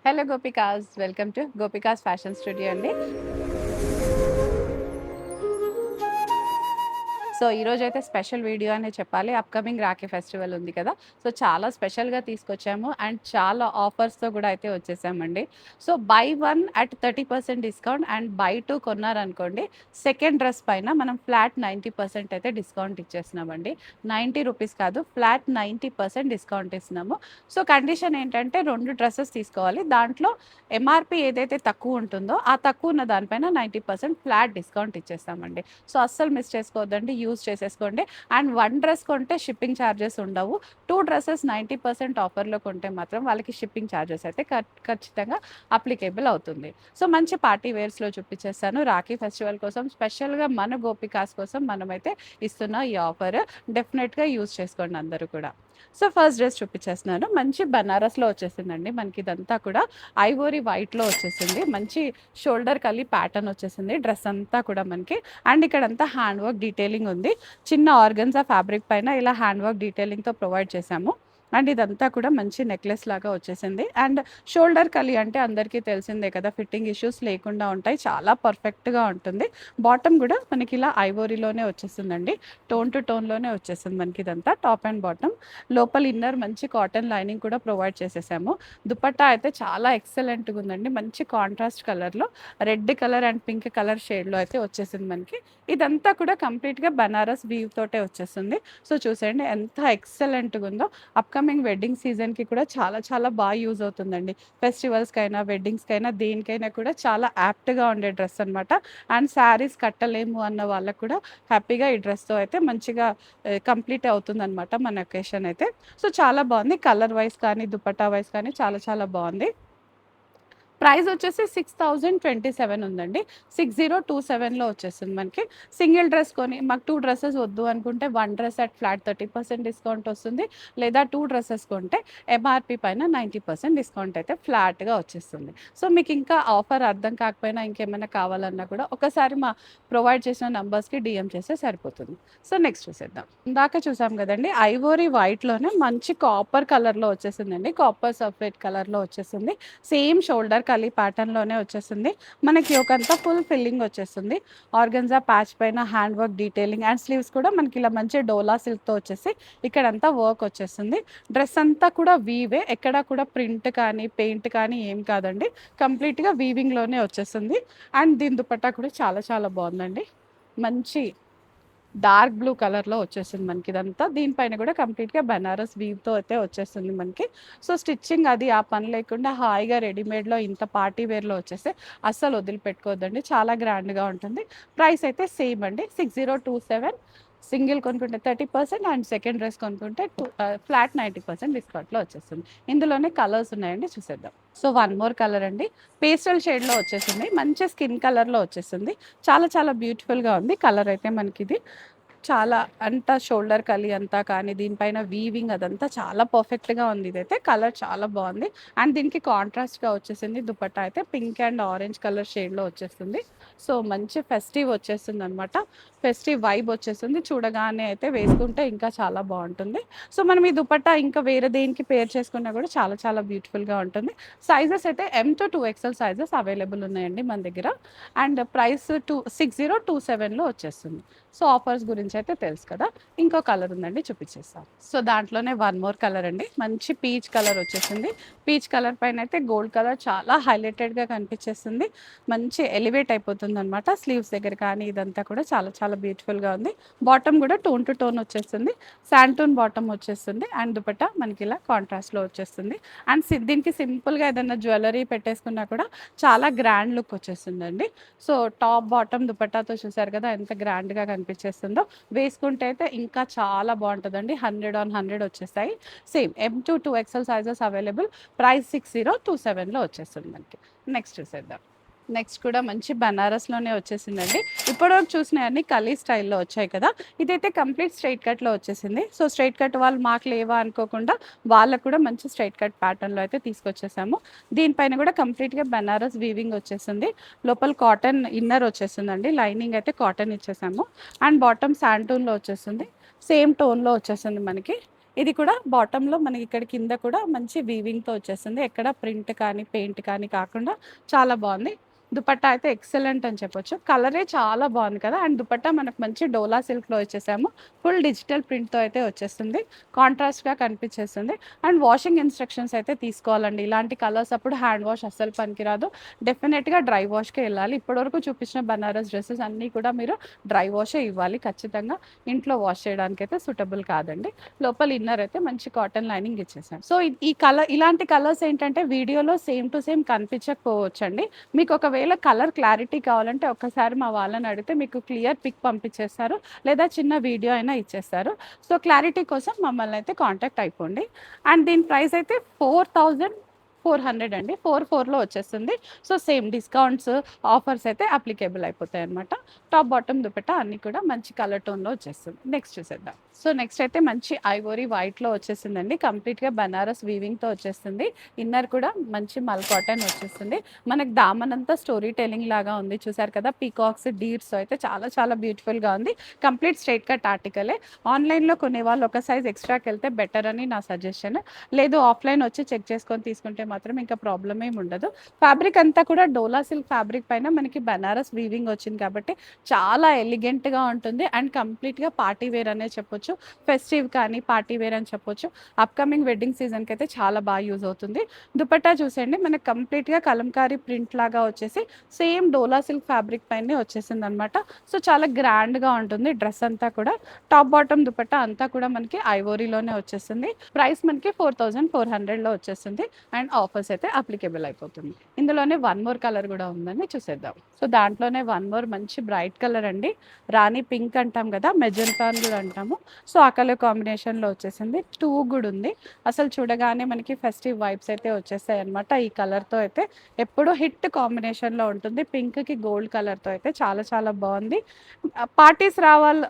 Hello gopikas, welcome to gopikas fashion studio అండి. So ఈరోజైతే special video అనే చెప్పాలి. అప్కమింగ్ రాఖీ ఫెస్టివల్ ఉంది కదా, సో చాలా స్పెషల్గా తీసుకొచ్చాము అండ్ చాలా ఆఫర్స్తో కూడా అయితే వచ్చేసామండి. So buy 1 at 30% discount and buy 2 కొన్నారనుకోండి, సెకండ్ డ్రెస్ పైన మనం ఫ్లాట్ 90% అయితే డిస్కౌంట్ ఇచ్చేస్తున్నామండి. 90 రూపీస్ కాదు, ఫ్లాట్ 90% డిస్కౌంట్ ఇస్తున్నాము. సో కండిషన్ ఏంటంటే 2 డ్రెస్సెస్ తీసుకోవాలి, దాంట్లో ఎంఆర్పి ఏదైతే తక్కువ ఉంటుందో ఆ తక్కువ ఉన్న దానిపైన 90% ఫ్లాట్ డిస్కౌంట్ ఇచ్చేస్తామండి. సో అస్సలు మిస్ చేసుకోవద్దండి, యూజ్ చేసేసుకోండి. అండ్ 1 డ్రెస్ కొంటే షిప్పింగ్ ఛార్జెస్ ఉండవు. 2 డ్రెస్సెస్ 90% ఆఫర్లో కొంటే మాత్రం వాళ్ళకి షిప్పింగ్ ఛార్జెస్ అయితే ఖచ్చితంగా అప్లికేబుల్ అవుతుంది. సో మంచి పార్టీ వేర్స్లో చూపించేస్తాను. రాఖీ ఫెస్టివల్ కోసం స్పెషల్గా మన గోపికాస్ కోసం మనమైతే ఇస్తున్న ఈ ఆఫర్ డెఫినెట్గా యూజ్ చేసుకోండి అందరూ కూడా. సో ఫస్ట్ డ్రెస్ చూపించేస్తున్నాను. మంచి బనారస్లో వచ్చేసిందండి మనకి, ఇదంతా కూడా ఐవోరీ వైట్లో వచ్చేసింది. మంచి షోల్డర్ కలి ప్యాటర్న్ వచ్చేసింది డ్రెస్ అంతా కూడా మనకి. అండ్ ఇక్కడంతా హ్యాండ్ వర్క్ డీటెయిలింగ్ ఉంది. చిన్న ఆర్గన్జా ఫ్యాబ్రిక్ పైన ఇలా హ్యాండ్ వర్క్ డీటెయిలింగ్తో ప్రొవైడ్ చేశాము. అండ్ ఇదంతా కూడా మంచి నెక్లెస్ లాగా వచ్చేసింది. అండ్ షోల్డర్ కలి అంటే అందరికీ తెలిసిందే కదా, ఫిట్టింగ్ ఇష్యూస్ లేకుండా ఉంటాయి, చాలా పర్ఫెక్ట్గా ఉంటుంది. బాటమ్ కూడా మనకి ఇలా ఐవోరీలోనే వచ్చేసిందండి, టోన్ టు టోన్లోనే వచ్చేసింది మనకి ఇదంతా, టాప్ అండ్ బాటమ్. లోపల ఇన్నర్ మంచి కాటన్ లైనింగ్ కూడా ప్రొవైడ్ చేసేసాము. దుపట్టా అయితే చాలా ఎక్సలెంట్గా ఉందండి, మంచి కాంట్రాస్ట్ కలర్లో red colour and pink colour షేడ్లో అయితే వచ్చేసింది మనకి. ఇదంతా కూడా కంప్లీట్గా బనారస్ వీవ్ తోటే వచ్చేస్తుంది. సో చూసేయండి ఎంత ఎక్సలెంట్గా ఉందో. అప్కమింగ్ వెడ్డింగ్ సీజన్కి కూడా చాలా చాలా బాగా యూజ్ అవుతుందండి. ఫెస్టివల్స్కైనా వెడ్డింగ్స్కైనా దేనికైనా కూడా చాలా యాప్ట్గా ఉండే డ్రెస్ అనమాట. అండ్ శారీస్ కట్టలేము అన్న వాళ్ళకు కూడా హ్యాపీగా ఈ డ్రెస్తో అయితే మంచిగా కంప్లీట్ అవుతుందన్నమాట మన ఒకేషన్ అయితే. సో చాలా బాగుంది, కలర్ వైజ్ కానీ దుపట్టా వైజ్ కానీ చాలా చాలా బాగుంది. ప్రైస్ వచ్చేసి 6027 ఉందండి. 6027లో వచ్చేస్తుంది మనకి. సింగిల్ డ్రెస్ కొని మాకు 2 డ్రెస్సెస్ వద్దు అనుకుంటే 1 డ్రెస్ అట్ ఫ్లాట్ 30% డిస్కౌంట్ వస్తుంది. లేదా 2 డ్రెస్సెస్ కొంటే ఎంఆర్పి పైన 90% డిస్కౌంట్ అయితే ఫ్లాట్గా వచ్చేస్తుంది. సో మీకు ఇంకా ఆఫర్ అర్థం కాకపోయినా ఇంకేమైనా కావాలన్నా కూడా ఒకసారి మా ప్రొవైడ్ చేసిన నంబర్స్కి డిఎం చేస్తే సరిపోతుంది. సో నెక్స్ట్ చూసేద్దాం. ఇందాక చూసాం కదండి, ఐవోరీ వైట్లోనే మంచి కాపర్ కలర్లో వచ్చేసిందండి, కాపర్ సల్ఫేట్ కలర్లో వచ్చేసింది. సేమ్ షోల్డర్ కలి ప్యాటర్న్లోనే వచ్చేసింది మనకి. ఒకంతా ఫుల్ ఫిల్లింగ్ వచ్చేస్తుంది. ఆర్గన్జా ప్యాచ్ పైన hand work detailing and sleeves కూడా మనకి ఇలా మంచి డోలా సిల్క్తో వచ్చేసి ఇక్కడంతా వర్క్ వచ్చేస్తుంది. డ్రెస్ అంతా కూడా వీవే, ఎక్కడ కూడా ప్రింట్ కానీ పెయింట్ కానీ ఏం కాదండి, కంప్లీట్గా వీవింగ్లోనే వచ్చేస్తుంది. అండ్ దీని దుపట్టా కూడా చాలా చాలా బాగుందండి, మంచి డార్క్ బ్లూ కలర్లో వచ్చేసింది మనకి ఇదంతా. దీనిపైన కూడా కంప్లీట్గా బనారస్ వీవ్తో అయితే వచ్చేస్తుంది మనకి. సో స్టిచ్చింగ్ అది ఆ పని లేకుండా హాయిగా రెడీమేడ్లో ఇంత పార్టీ వేర్లో వచ్చేస్తే అస్సలు వదిలిపెట్టుకోవద్దండి, చాలా గ్రాండ్గా ఉంటుంది. ప్రైస్ అయితే సేమ్ అండి, 6027. సింగిల్ కొనుక్కుంటే 30% అండ్ సెకండ్ డ్రెస్ కొనుక్కుంటే ఫ్లాట్ 90% డిస్కౌంట్లో వచ్చేస్తుంది. ఇందులోనే కలర్స్ ఉన్నాయండి, చూసేద్దాం. సో 1 మోర్ కలర్ అండి, పేస్టల్ షేడ్లో వచ్చేసింది, మంచి స్కిన్ కలర్లో వచ్చేసింది. చాలా చాలా బ్యూటిఫుల్గా ఉంది కలర్ అయితే మనకి. ఇది చాలా అంతా షోల్డర్ కలి అంతా కానీ దీనిపైన వీవింగ్ అదంతా చాలా పర్ఫెక్ట్గా ఉంది. ఇదైతే కలర్ చాలా బాగుంది. అండ్ దీనికి కాంట్రాస్ట్గా వచ్చేసింది దుపట్టా అయితే పింక్ అండ్ ఆరెంజ్ కలర్ షేడ్లో వచ్చేస్తుంది. సో మంచి ఫెస్టివ్ వచ్చేస్తుంది అనమాట, ఫెస్టివ్ వైబ్ వచ్చేస్తుంది. చూడగానే అయితే వేసుకుంటే ఇంకా చాలా బాగుంటుంది. సో మనం ఈ దుపట్టా ఇంకా వేరే దేనికి పేర్ చేసుకున్నా కూడా చాలా చాలా బ్యూటిఫుల్గా ఉంటుంది. సైజెస్ అయితే M to 2XL sizes available ఉన్నాయండి మన దగ్గర. అండ్ ప్రైస్ 6027లో వచ్చేస్తుంది. సో ఆఫర్స్ గురించి అయితే తెలుసు కదా. ఇంకో కలర్ ఉందండి, చూపించేస్తాం. సో దాంట్లోనే 1 మోర్ కలర్ అండి, మంచి పీచ్ కలర్ వచ్చేసింది. పీచ్ కలర్ పైన అయితే గోల్డ్ కలర్ చాలా హైలైటెడ్గా కనిపించేస్తుంది, మంచి ఎలివేట్ అయిపోతుంది అనమాట. స్లీవ్స్ దగ్గర కానీ ఇదంతా కూడా చాలా చాలా బ్యూటిఫుల్గా ఉంది. బాటమ్ కూడా టోన్ టు టోన్ వచ్చేస్తుంది, శాంటూన్ బాటమ్ వచ్చేస్తుంది. అండ్ దుపట్టా మనకి ఇలా కాంట్రాస్ట్లో వచ్చేస్తుంది. అండ్ దీనికి సింపుల్గా ఏదైనా జ్యువెలరీ పెట్టేసుకున్నా కూడా చాలా గ్రాండ్ లుక్ వచ్చేస్తుందండి. సో టాప్ బాటమ్ దుపట్టాతో చూసారు కదా ఎంత గ్రాండ్గా కనిపించేస్తుందో. వేసుకుంటే అయితే ఇంకా చాలా బాగుంటుందండి, 100/100 వచ్చేస్తాయి. Same M to 2XL sizes available. Price 6027లో వచ్చేస్తుంది మనకి. నెక్స్ట్ చూసేద్దాం. నెక్స్ట్ కూడా మంచి బనారస్లోనే వచ్చేసిందండి. ఇప్పటివరకు చూసినవన్నీ కలీ స్టైల్లో వచ్చాయి కదా, ఇదైతే కంప్లీట్ స్ట్రైట్ కట్లో వచ్చేసింది. సో స్ట్రైట్ కట్ వాళ్ళు మాకు లేవా అనుకోకుండా వాళ్ళకు కూడా మంచి స్ట్రైట్ కట్ ప్యాటర్న్లో అయితే తీసుకొచ్చేసాము. దీనిపైన కూడా కంప్లీట్గా బనారస్ వీవింగ్ వచ్చేసింది. లోపల కాటన్ ఇన్నర్ వచ్చేసిందండి, లైనింగ్ అయితే కాటన్ ఇచ్చేసాము. అండ్ బాటమ్ శాంటూన్లో వచ్చేస్తుంది, సేమ్ టోన్లో వచ్చేసింది మనకి. ఇది కూడా బాటంలో మనకి ఇక్కడ కింద కూడా మంచి వీవింగ్‌తో వచ్చేస్తుంది. ఎక్కడ ప్రింట్ కానీ, పెయింట్ కానీ కాకుండా చాలా బాగుంది. దుపట్టా అయితే ఎక్సలెంట్ అని చెప్పొచ్చు. కలరే చాలా బాగుంది కదా! అండ్ దుపట్టా మనకు మంచి డోలా సిల్క్‌లో ఇచ్చేసాము. ఫుల్ డిజిటల్ ప్రింట్‌తో అయితే వచ్చేస్తుంది. కాంట్రాస్ట్‌గా కనిపించేస్తుంది. అండ్ వాషింగ్ ఇన్‌స్ట్రక్షన్స్ అయితే తీసుకోవాలండి. ఇలాంటి కలర్స్ అప్పుడు హ్యాండ్ వాష్ అస్సలు పనికిరాదు. డెఫినిట్‌గా డ్రై వాష్‌కే ఎళ్ళాలి. ఇప్పటివరకు చూపించిన బనారస్ డ్రెసెస్ అన్నీ కూడా మీరు డ్రై వాషే ఇవ్వాలి ఖచ్చితంగా. ఇంట్లో వాష్ చేయడానికైతే సూటబుల్ కాదండి. లోపల ఇన్నర్ అయితే మంచి కాటన్ లైనింగ్ ఇచ్చేసాం. సో, ఈ కలర్ ఇలాంటి కలర్స్ ఏంటంటే వీడియోలో సేమ్ టు సేమ్ కనిపించకపోవచ్చండి. మీకు ఒకవేళ కలర్ క్లారిటీ కావాలంటే ఒక్కసారి మా వాళ్ళని అడిగితే మీకు క్లియర్ పిక్ పంపించేస్తారు. లేదా చిన్న వీడియో అయినా ఇచ్చేస్తారు. సో, క్లారిటీ కోసం మమ్మల్ని అయితే కాంటాక్ట్ అయిపోండి. అండ్ దీని ప్రైస్ అయితే 4400 అండి. 44లో వచ్చేస్తుంది. సో, సేమ్ డిస్కౌంట్స్, ఆఫర్స్ అయితే అప్లికేబుల్ అయిపోతాయన్నమాట. టాప్, బాటమ్ దుపట్టా అన్నీ కూడా మంచి కలర్ టోన్‌లో వచ్చేస్తుంది. నెక్స్ట్ చూసేద్దాం. సో, నెక్స్ట్ అయితే మంచి ఐవోరీ వైట్‌లో వచ్చేసిందండి. కంప్లీట్‌గా బనారస్ వీవింగ్‌తో వచ్చేస్తుంది. ఇన్నర్ కూడా మంచి మల్ కాటన్ వచ్చేస్తుంది. మనకి దామన్ అంతా స్టోరీ టెల్లింగ్ లాగా ఉంది. చూసారు కదా! పీకాక్స్, డీర్స్ అయితే చాలా చాలా బ్యూటిఫుల్‌గా ఉంది. కంప్లీట్ స్ట్రెయిట్ కట్ ఆర్టికలే. ఆన్‌లైన్‌లో కొనేవాళ్ళు ఒక సైజ్ ఎక్స్‌ట్రాకెళ్తే బెటర్ అని నా సజెషన్. లేదు ఆఫ్‌లైన్ వచ్చి చెక్ చేసుకొని తీసుకుంటే మాత్రం ఇంకా ప్రాబ్లమ్ ఏమి ఉండదు. ఫ్యాబ్రిక్ అంతా కూడా డోలా సిల్క్ ఫ్యాబ్రిక్ పైన మనకి బనారస్ వీవింగ్ వచ్చింది కాబట్టి చాలా ఎలిగెంట్‌గా ఉంటుంది. అండ్ కంప్లీట్‌గా పార్టీ వేర్ అనే చెప్పొచ్చు. ఫెస్టివ్ కానీ పార్టీ వేర్ అని చెప్పొచ్చు. అప్‌కమింగ్ వెడ్డింగ్ సీజన్‌కి అయితే చాలా బాగా యూజ్ అవుతుంది. దుపట్టా చూసేయండి మనకి కంప్లీట్‌గా కలంకారీ ప్రింట్ లాగా వచ్చేసి సేమ్ డోలా సిల్క్ ఫ్యాబ్రిక్ పైనే వచ్చేసిందనమాట. సో, చాలా గ్రాండ్‌గా ఉంటుంది డ్రెస్ అంతా కూడా. టాప్, బాటమ్ దుపట్టా అంతా కూడా మనకి ఐవోరీలోనే వచ్చేస్తుంది. ప్రైస్ మనకి 4400లో వచ్చేస్తుంది. అండ్ ఆఫర్స్ అయితే అప్లికేబుల్ అయిపోతుంది. ఇందులోనే వన్ మోర్ కలర్ కూడా ఉందని చూసేద్దాం. సో, దాంట్లోనే వన్ మోర్ మంచి బ్రైట్ కలర్ అండి. రాణి పింక్ అంటాం కదా! మెజెంటా అని కూడా అంటాము. సో, ఆ కలర్ కాంబినేషన్‌లో వచ్చేసింది. 2 కూడా ఉంది. అసలు చూడగానే మనకి ఫెస్టివ్ వైబ్స్ అయితే వచ్చేస్తాయన్నమాట. ఈ కలర్‌తో అయితే ఎప్పుడూ హిట్ కాంబినేషన్‌లో ఉంటుంది. పింక్‌కి గోల్డ్ కలర్‌తో అయితే చాలా చాలా బాగుంది. పార్టీస్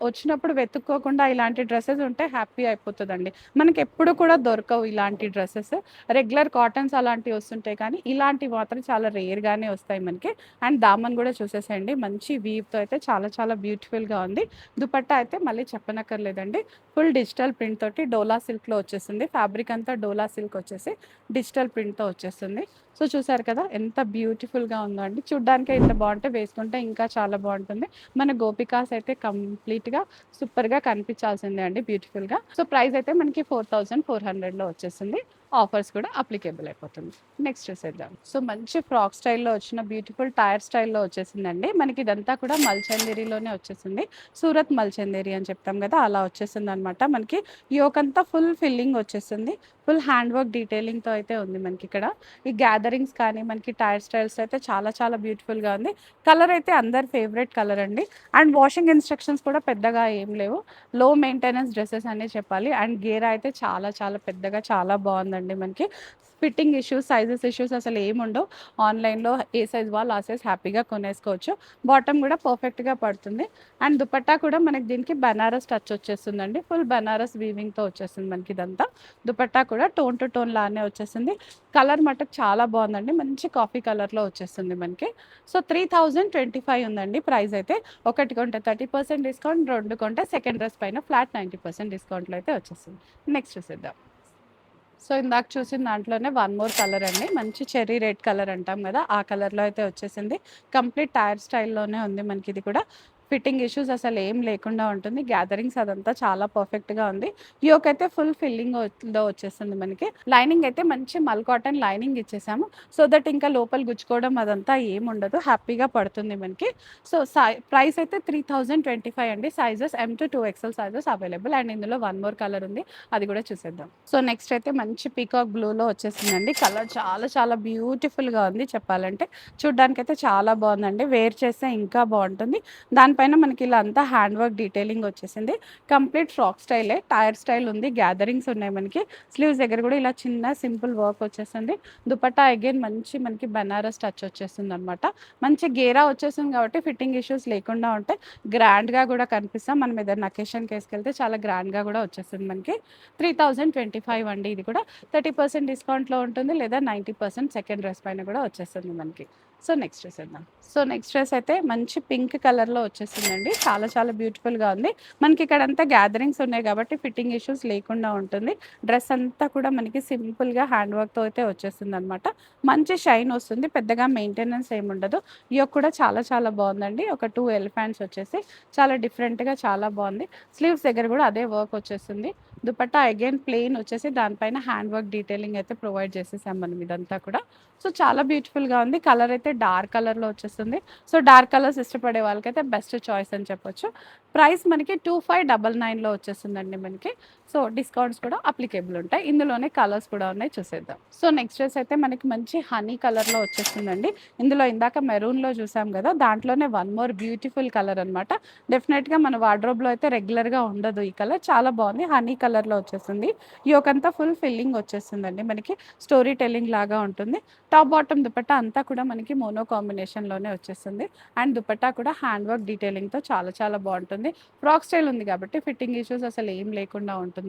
వచ్చినప్పుడు వెతుక్కోకుండా ఇలాంటి డ్రెసెస్ ఉంటే హ్యాపీ అయిపోతదండి. మనకెప్పుడు కూడా దొరకవు ఇలాంటి డ్రెసెస్. రెగ్యులర్ కాటన్స్ అలాంటివి వస్తుంటాయి కానీ ఇలాంటివి మాత్రం చాలా రేర్‌గానే వస్తాయి మనకి. అండ్ దామన్ కూడా చూసేసేయండి మంచి వీవ్‌తో అయితే చాలా చాలా బ్యూటిఫుల్‌గా ఉంది. దుపట్టా అయితే మళ్ళీ చెప్పనక్కర్లేదండి. ఫుల్ డిజిటల్ ప్రింట్ తోటి డోలా సిల్క్‌లో వచ్చేసింది. ఫ్యాబ్రిక్ అంతా డోలా సిల్క్ వచ్చేసి డిజిటల్ ప్రింట్‌తో వచ్చేస్తుంది. సో, చూసారు కదా! ఎంత బ్యూటిఫుల్‌గా ఉందో అండి. చూడ్డానికే ఇంత బాగుంటే వేసుకుంటే ఇంకా చాలా బాగుంటుంది. మన గోపికాస్ అయితే కంప్లీట్‌గా సూపర్‌గా కనిపించాల్సిందే అండి బ్యూటిఫుల్‌గా. సో, ప్రైస్ అయితే మనకి 4400లో వచ్చేసింది. ఆఫర్స్ కూడా అప్లికేబుల్ అయిపోతుంది. నెక్స్ట్ చూసేద్దాం. సో, మంచి ఫ్రాక్ స్టైల్‌లో వచ్చిన బ్యూటిఫుల్ టైర్ స్టైల్‌లో వచ్చేసిందండి. మనకి ఇదంతా కూడా మల్చందేరిలోనే వచ్చేసింది. సూరత్ మల్చందేరి అని చెప్తాం కదా! అలా వచ్చేసిందనమాట. మనకి యోక్ అంతా ఫుల్ ఫిల్లింగ్ వచ్చేసింది. ఫుల్ హ్యాండ్ వర్క్ డీటెయిలింగ్‌తో అయితే ఉంది మనకిక్కడ. ఈ గ్యాదరింగ్స్ కానీ మనకి టైర్ స్టైల్స్ అయితే చాలా చాలా బ్యూటిఫుల్‌గా ఉంది. కలర్ అయితే అందరి ఫేవరెట్ కలర్ అండి. అండ్ వాషింగ్ ఇన్‌స్ట్రక్షన్స్ కూడా పెద్దగా ఏం లేవు. లో మెయింటెనెన్స్ డ్రెసెస్ అనే చెప్పాలి. అండ్ గేరా అయితే చాలా చాలా పెద్దగా చాలా బాగుందండి మనకి. ఫిట్టింగ్ ఇష్యూస్, సైజెస్ ఇష్యూస్ అసలు ఏముండవు. ఆన్‌లైన్‌లో ఏ సైజ్ వాళ్ళు ఆ సైజ్ హ్యాపీగా కొనేసుకోవచ్చు. బాటమ్ కూడా పర్ఫెక్ట్‌గా పడుతుంది. అండ్ దుపట్టా కూడా మనకి దీనికి బనారస్ టచ్ వచ్చేస్తుందండి. ఫుల్ బనారస్ వీవింగ్‌తో వచ్చేస్తుంది మనకి ఇదంతా. దుపట్టా కూడా టోన్ టు టోన్ లానే వచ్చేసింది. కలర్ మటుకు చాలా బాగుందండి. మంచి కాఫీ కలర్‌లో వచ్చేస్తుంది మనకి. సో, 3025 ఉందండి ప్రైస్ అయితే. ఒకటి కొంటే 30% డిస్కౌంట్, 2 కొంటే సెకండ్ డ్రెస్ పైన ఫ్లాట్ 90% డిస్కౌంట్‌లో అయితే వచ్చేస్తుంది. నెక్స్ట్ చూసేద్దాం. సో, ఇందాక చూసిన దాంట్లోనే వన్ మోర్ కలర్ అండి. మంచి చెర్రీ రెడ్ కలర్ అంటాం కదా! ఆ కలర్‌లో అయితే వచ్చేసింది. కంప్లీట్ టైర్ స్టైల్‌లోనే ఉంది మనకిది కూడా. ఫిట్టింగ్ ఇష్యూస్ అసలు ఏం లేకుండా ఉంటుంది. గ్యాదరింగ్స్ అదంతా చాలా పర్ఫెక్ట్‌గా ఉంది. యోక్ అయితే ఫుల్ ఫిల్లింగ్‌లో వచ్చేస్తుంది మనకి. లైనింగ్ అయితే మంచి మల్ కాటన్ లైనింగ్ ఇచ్చేసాము. సో దట్ ఇంకా లోపల గుచ్చుకోవడం అదంతా ఏముండదు. హ్యాపీగా పడుతుంది మనకి. సో, ప్రైస్ అయితే 3025 అండి. Sizes M two 2XL sizes available. And ఇందులో వన్ మోర్ కలర్ ఉంది. అది కూడా చూసేద్దాం. సో, నెక్స్ట్ అయితే మంచి పీకాక్ బ్లూలో వచ్చేసిందండి. కలర్ చాలా చాలా బ్యూటిఫుల్‌గా ఉంది చెప్పాలంటే. చూడ్డానికైతే చాలా బాగుందండి. వేర్ చేస్తే ఇంకా బాగుంటుంది. దానిపైన మనకి ఇలా అంతా హ్యాండ్ వర్క్ డీటెయిలింగ్ వచ్చేసింది. కంప్లీట్ ఫ్రాక్ స్టైలే. టైర్ స్టైల్ ఉంది. గ్యాదరింగ్స్ ఉన్నాయి మనకి. స్లీవ్స్ దగ్గర కూడా ఇలా చిన్న సింపుల్ వర్క్ వచ్చేసింది. దుపట్టా అగైన్ మంచి మనకి బనారస్ టచ్ వచ్చేసిందనమాట. మంచి గేరా వచ్చేసింది కాబట్టి ఫిట్టింగ్ ఇష్యూస్ లేకుండా ఉంటాయి. గ్రాండ్‌గా కూడా కనిపిస్తాం. మనం ఏదైనా అకేషన్‌కి ఏసుకెళ్తే చాలా గ్రాండ్‌గా కూడా వచ్చేస్తుంది మనకి. 3025 అండి ఇది కూడా. 30% డిస్కౌంట్‌లో ఉంటుంది. లేదా 90% సెకండ్ డ్రెస్ పైన కూడా వచ్చేస్తుంది మనకి. సో నెక్స్ట్ చూసేద్దాం. సో నెక్స్ట్ డ్రెస్ అయితే మంచి పింక్ కలర్‌లో వచ్చేసిందండి. చాలా చాలా బ్యూటిఫుల్‌గా ఉంది. మనకి ఇక్కడంతా గ్యాదరింగ్స్ ఉన్నాయి కాబట్టి ఫిట్టింగ్ ఇష్యూస్ లేకుండా ఉంటుంది. డ్రెస్ అంతా కూడా మనకి సింపుల్‌గా హ్యాండ్ వర్క్‌తో అయితే వచ్చేసిందనమాట. మంచి షైన్ వస్తుంది. పెద్దగా మెయింటెనెన్స్ ఏముండదు. యోక్ కూడా చాలా చాలా బాగుందండి. ఒక 2 ఎలిఫాంట్స్ వచ్చేసి చాలా డిఫరెంట్‌గా చాలా బాగుంది. స్లీవ్స్ దగ్గర కూడా అదే వర్క్ వచ్చేసింది. దుపట్టా అగైన్ ప్లెయిన్ వచ్చేసి దానిపైన హ్యాండ్ వర్క్ డీటెయిలింగ్ అయితే ప్రొవైడ్ చేసేసాం మనం ఇదంతా కూడా. సో చాలా బ్యూటిఫుల్‌గా ఉంది. కలర్ అయితే డార్క్ కలర్‌లో వచ్చేస్తుంది. సో డార్క్ కలర్స్ ఇష్టపడే వాళ్ళకైతే బెస్ట్ చాయిస్ అని చెప్పొచ్చు. ప్రైస్ మనకి 2599లో వచ్చేస్తుందండి మనకి. సో డిస్కౌంట్స్ కూడా అప్లికేబుల్ ఉంటాయి. ఇందులోనే కలర్స్ కూడా ఉన్నాయి చూసేద్దాం. సో నెక్స్ట్ డ్రెస్ అయితే మనకి మంచి హనీ కలర్‌లో వచ్చేస్తుందండి. ఇందులో ఇందాక మెరూన్‌లో చూసాం కదా! దాంట్లోనే వన్ మోర్ బ్యూటిఫుల్ కలర్ అనమాట. డెఫినెట్‌గా మన వార్డ్రోబ్‌లో అయితే రెగ్యులర్‌గా ఉండదు ఈ కలర్. చాలా బాగుంది. హనీ కలర్‌లో వచ్చేసింది. యోకంతా ఫుల్ ఫిల్లింగ్ వచ్చేస్తుందండి మనకి. స్టోరీ టెల్లింగ్ లాగా ఉంటుంది. టాప్ బాటమ్ దుపట్టా అంతా కూడా మనకి మోనో కాంబినేషన్‌లోనే వచ్చేస్తుంది. అండ్ దుపట్టా కూడా హ్యాండ్ వర్క్ డీటెయిలింగ్‌తో చాలా చాలా బాగుంటుంది. ఫ్రాక్ స్టైల్ ఉంది కాబట్టి ఫిట్టింగ్ ఇష్యూస్ అసలు ఏం లేకుండా ఉంటుందన్నమాట.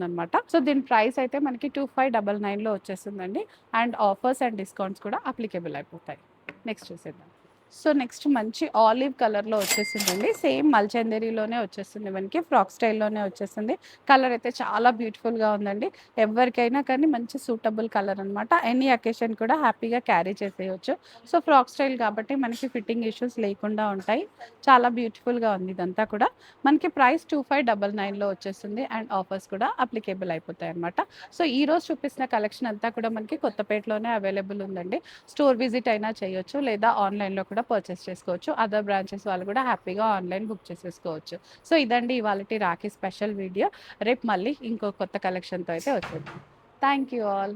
సో దీని ప్రైస్ అయితే మనకి 2599లో వచ్చేస్తుందండి. అండ్ ఆఫర్స్ అండ్ డిస్కౌంట్స్ కూడా అప్లికేబుల్ అయిపోతాయి. నెక్స్ట్ చూసేద్దాం. సో నెక్స్ట్ మంచి ఆలివ్ కలర్‌లో వచ్చేసిందండి. సేమ్ మల్చందేరిలోనే వచ్చేస్తుంది మనకి. ఫ్రాక్ స్టైల్‌లోనే వచ్చేసింది. కలర్ అయితే చాలా బ్యూటిఫుల్‌గా ఉందండి. ఎవరికైనా కానీ మంచి సూటబుల్ కలర్ అనమాట. ఎనీ అకేషన్ కూడా హ్యాపీగా క్యారీ చేసేయొచ్చు. సో ఫ్రాక్ స్టైల్ కాబట్టి మనకి ఫిట్టింగ్ ఇష్యూస్ లేకుండా ఉంటాయి. చాలా బ్యూటిఫుల్‌గా ఉంది ఇదంతా కూడా. మనకి ప్రైస్ 2599లో వచ్చేస్తుంది. అండ్ ఆఫర్స్ కూడా అప్లికేబుల్ అయిపోతాయన్నమాట. సో ఈరోజు చూపిస్తున్న కలెక్షన్ అంతా కూడా మనకి కొత్తపేటలోనే అవైలబుల్ ఉందండి. స్టోర్ విజిట్ అయినా చేయొచ్చు లేదా ఆన్లైన్‌లో కూడా పర్చేస్ చేసుకోవచ్చు. అదర్ బ్రాంచెస్ వాళ్ళు కూడా హ్యాపీగా ఆన్లైన్ బుక్ చేసేసుకోవచ్చు. సో ఇదండి ఇవాళటి రాఖీ స్పెషల్ వీడియో. రేపు మళ్ళీ ఇంకో కొత్త కలెక్షన్‌తో అయితే వచ్చేద్దాం. Thank you all.